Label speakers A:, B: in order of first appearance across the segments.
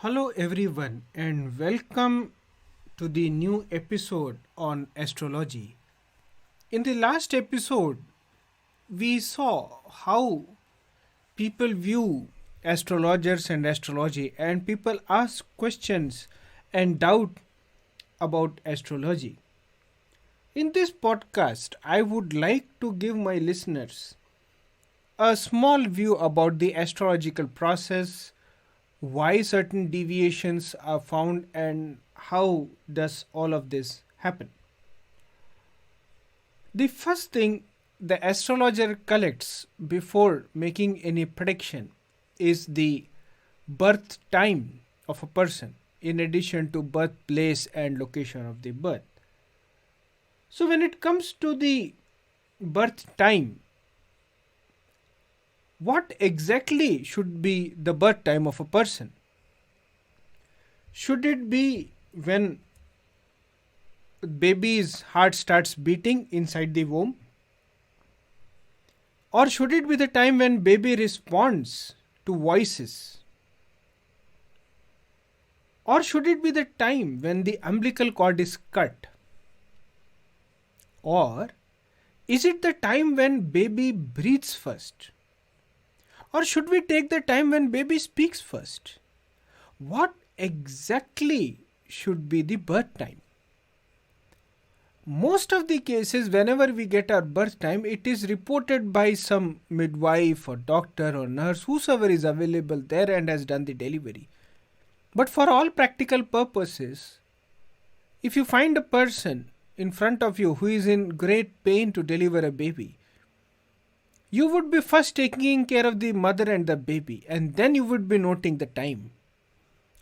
A: Hello, everyone, and welcome to the new episode on astrology. In the last episode, we saw how people view astrologers and astrology, and people ask questions and doubt about astrology. In this podcast, I would like to give my listeners a small view about the astrological process, why certain deviations are found, and how does all of this happen. The first thing the astrologer collects before making any prediction is the birth time of a person, in addition to birthplace and location of the birth. So when it comes to the birth time, what exactly should be the birth time of a person? Should it be when baby's heart starts beating inside the womb? Or should it be the time when baby responds to voices? Or should it be the time when the umbilical cord is cut? Or is it the time when baby breathes first? Or should we take the time when baby speaks first? What exactly should be the birth time? Most of the cases, whenever we get our birth time, it is reported by some midwife or doctor or nurse, whosoever is available there and has done the delivery. But for all practical purposes, if you find a person in front of you who is in great pain to deliver a baby, you would be first taking care of the mother and the baby, and then you would be noting the time.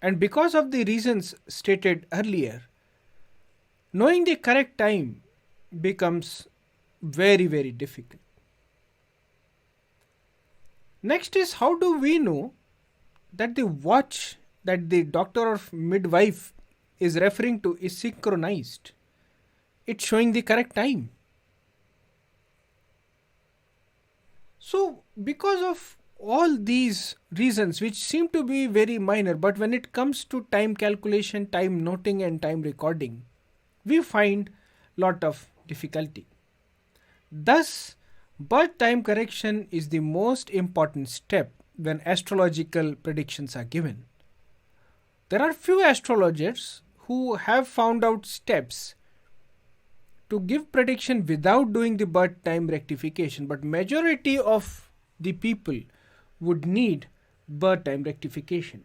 A: And because of the reasons stated earlier, knowing the correct time becomes very difficult. Next is, how do we know that the watch that the doctor or midwife is referring to is synchronized? It's showing the correct time. So, because of all these reasons, which seem to be very minor, but when it comes to time calculation, time noting, and time recording, we find lot of difficulty. Thus, birth time correction is the most important step when astrological predictions are given. There are few astrologers who have found out steps to give prediction without doing the birth time rectification, but majority of the people would need birth time rectification.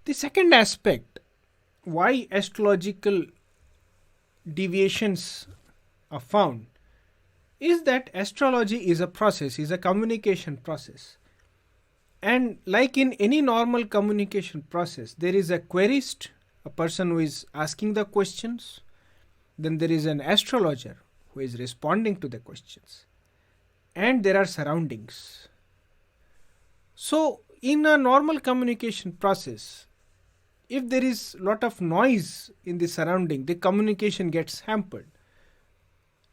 A: The second aspect why astrological deviations are found is that astrology is a process, is a communication process. And like in any normal communication process, there is a querist, a person who is asking the questions. Then there is an astrologer who is responding to the questions. And there are surroundings. So, in a normal communication process, if there is a lot of noise in the surrounding, the communication gets hampered.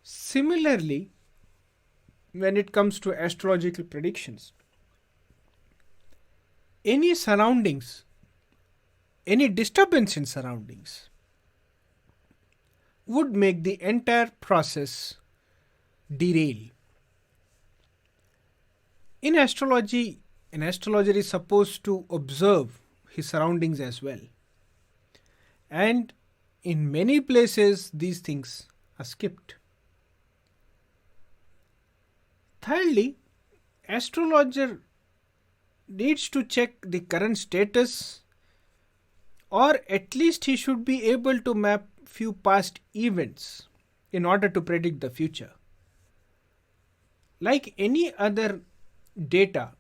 A: Similarly, when it comes to astrological predictions, any surroundings, any disturbance in surroundings would make the entire process derail. In astrology, an astrologer is supposed to observe his surroundings as well. And in many places, these things are skipped. Thirdly, astrologer needs to check the current status, or at least he should be able to map few past events in order to predict the future. Like any other data,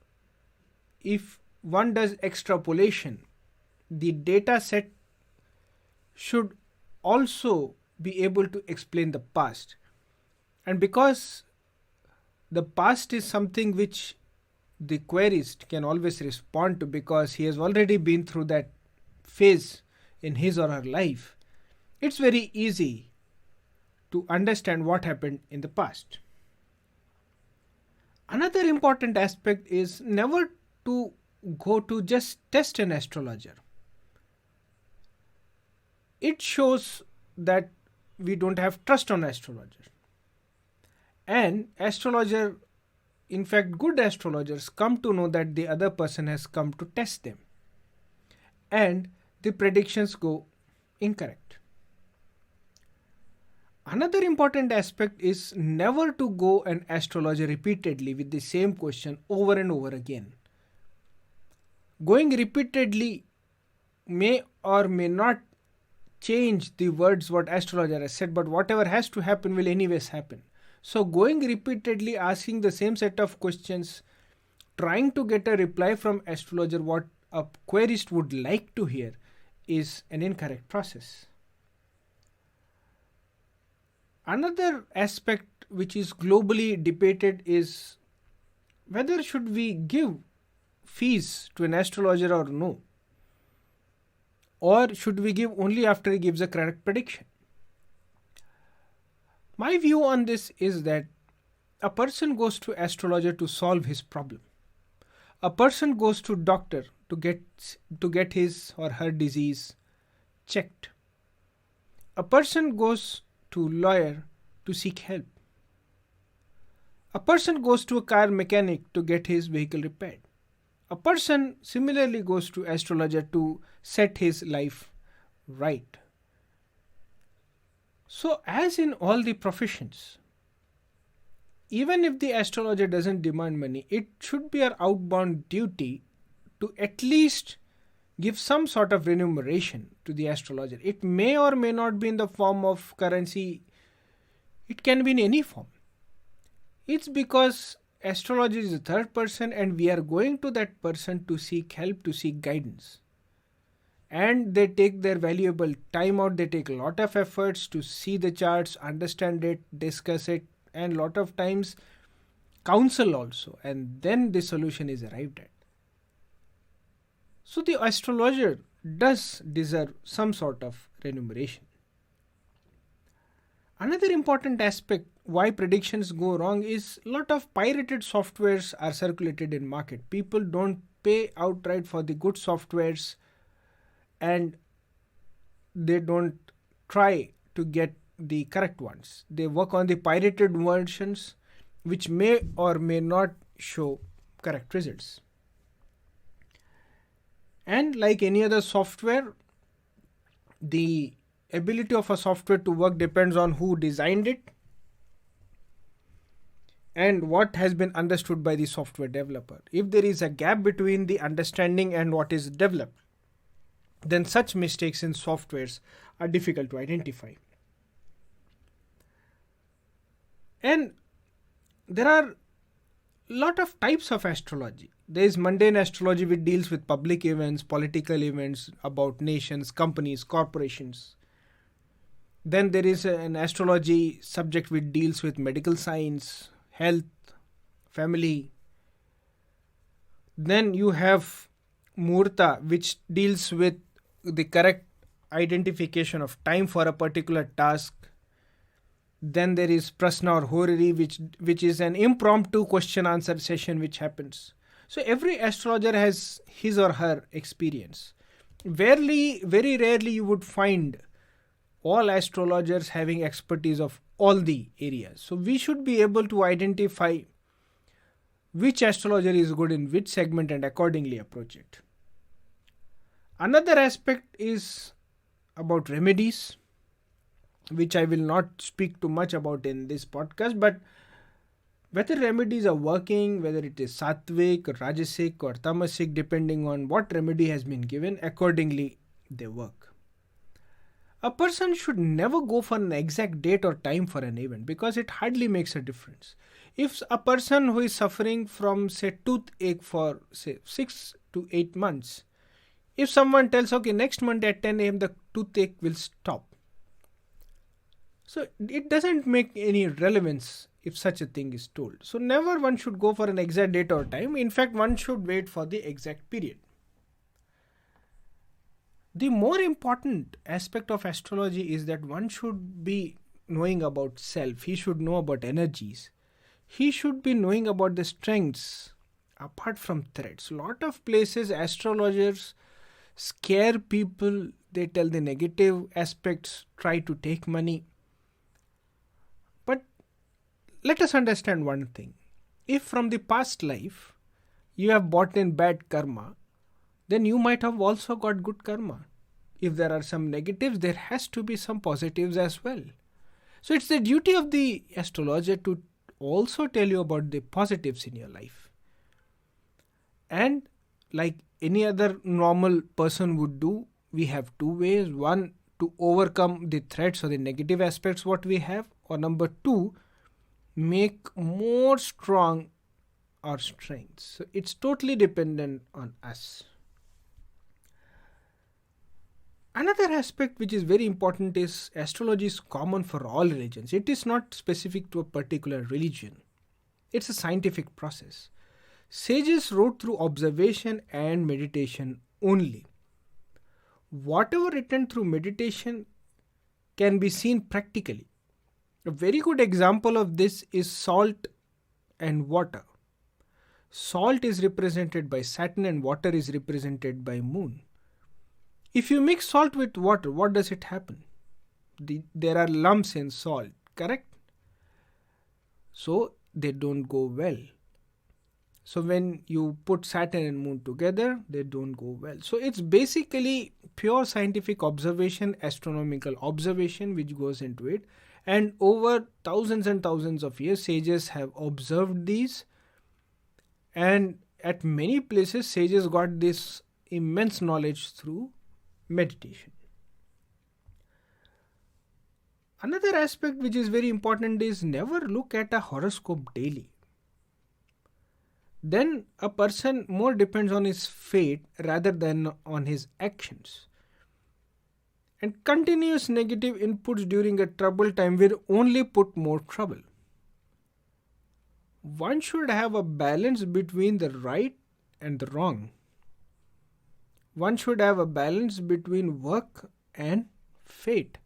A: if one does extrapolation, the data set should also be able to explain the past. And because the past is something which the querist can always respond to, because he has already been through that phase in his or her life, it's very easy to understand what happened in the past. Another important aspect is never to go to just test an astrologer, it shows that we don't have trust on astrologer. And astrologer, in fact, good astrologers come to know that the other person has come to test them, and the predictions go incorrect. Another important aspect is never to go an astrologer repeatedly with the same question over and over again. Going repeatedly may or may not change the words what astrologer has said, but whatever has to happen will anyways happen. So going repeatedly asking the same set of questions, trying to get a reply from astrologer what a querist would like to hear, is an incorrect process. Another aspect which is globally debated is whether should we give fees to an astrologer or no, or should we give only after he gives a correct prediction. My view on this is that a person goes to astrologer to solve his problem. A person goes to doctor to get his or her disease checked. A person goes to lawyer to seek help. A person goes to a car mechanic to get his vehicle repaired. A person similarly goes to astrologer to set his life right. So, as in all the professions, even if the astrologer doesn't demand money, it should be our outbound duty to at least give some sort of remuneration to the astrologer. It may or may not be in the form of currency, it can be in any form. It's because astrologer is a third person and we are going to that person to seek help, to seek guidance. And they take their valuable time out, they take a lot of efforts to see the charts, understand it, discuss it, and lot of times counsel also, and then the solution is arrived at. So the astrologer does deserve some sort of remuneration. Another important aspect why predictions go wrong is a lot of pirated softwares are circulated in market. People don't pay outright for the good softwares and they don't try to get the correct ones. They work on the pirated versions which may or may not show correct results. And like any other software, the ability of a software to work depends on who designed it and what has been understood by the software developer. If there is a gap between the understanding and what is developed, then such mistakes in softwares are difficult to identify. And there are a lot of types of astrology. There is mundane astrology which deals with public events, political events about nations, companies, corporations. Then there is an astrology subject which deals with medical science, health, family. Then you have Murta, which deals with the correct identification of time for a particular task. Then there is Prasna or Horary, which is an impromptu question answer session which happens. So every astrologer has his or her experience. Very rarely you would find all astrologers having expertise of all the areas. So we should be able to identify which astrologer is good in which segment and accordingly approach it. Another aspect is about remedies, which I will not speak too much about in this podcast, but whether remedies are working, whether it is sattvic or rajasic or tamasic, depending on what remedy has been given, accordingly they work. A person should never go for an exact date or time for an event because it hardly makes a difference. If a person who is suffering from say toothache for say 6 to 8 months, if someone tells okay next Monday at 10 a.m. the toothache will stop, so it doesn't make any relevance if such a thing is told. So never one should go for an exact date or time. In fact, one should wait for the exact period. The more important aspect of astrology is that one should be knowing about self. He should know about energies. He should be knowing about the strengths Apart from threats, lot of places astrologers scare people. They tell the negative aspects, try to take money. But let us understand one thing. If from the past life you have bought in bad karma, then you might have also got good karma. If there are some negatives, there has to be some positives as well. So it's the duty of the astrologer to also tell you about the positives in your life. And like any other normal person would do, we have two ways. One, to overcome the threats or the negative aspects what we have, or number two, make more strong our strengths. So it's totally dependent on us. Another aspect which is very important is astrology is common for all religions. It is not specific to a particular religion. It's a scientific process. Sages wrote through observation and meditation only. Whatever written through meditation can be seen practically. A very good example of this is salt and water. Salt is represented by Saturn and water is represented by Moon. If you mix salt with water, what does it happen? There are lumps in salt, correct? So they don't go well. So when you put Saturn and Moon together, they don't go well. So it's basically pure scientific observation, astronomical observation which goes into it. And over thousands and thousands of years, sages have observed these. And at many places, sages got this immense knowledge through meditation. Another aspect which is very important is never look at a horoscope daily. Then a person more depends on his fate rather than on his actions. And continuous negative inputs during a troubled time will only put more trouble. One should have a balance between the right and the wrong. One should have a balance between work and fate.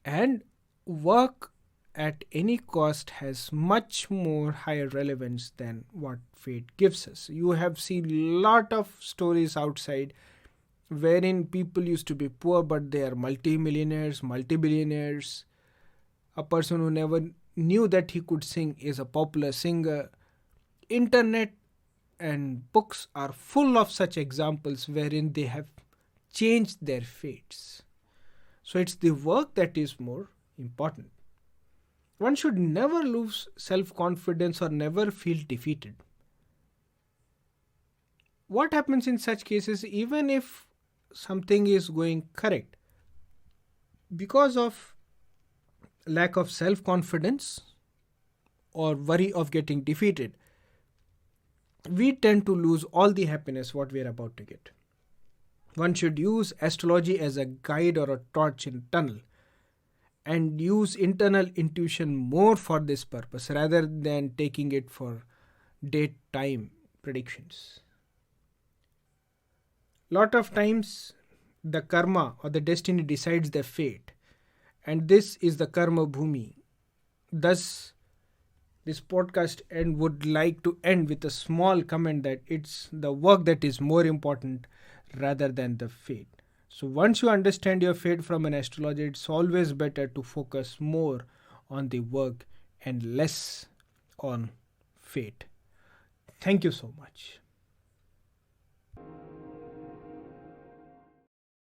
A: And work at any cost has much more higher relevance than what fate gives us. You have seen lot of stories outside wherein people used to be poor but they are multi-millionaires, multi-billionaires. A person who never knew that he could sing is a popular singer. Internet and books are full of such examples wherein they have changed their fates. So it's the work that is more important. One should never lose self-confidence or never feel defeated. What happens in such cases, even if something is going correct, because of lack of self-confidence or worry of getting defeated, we tend to lose all the happiness what we are about to get. One should use astrology as a guide or a torch in tunnel and use internal intuition more for this purpose rather than taking it for date time predictions. Lot of times the karma or the destiny decides the fate, and this is the karma bhumi. Thus this podcast and would like to end with a small comment that it's the work that is more important rather than the fate. So once you understand your fate from an astrologer, it's always better to focus more on the work and less on fate. Thank you so much.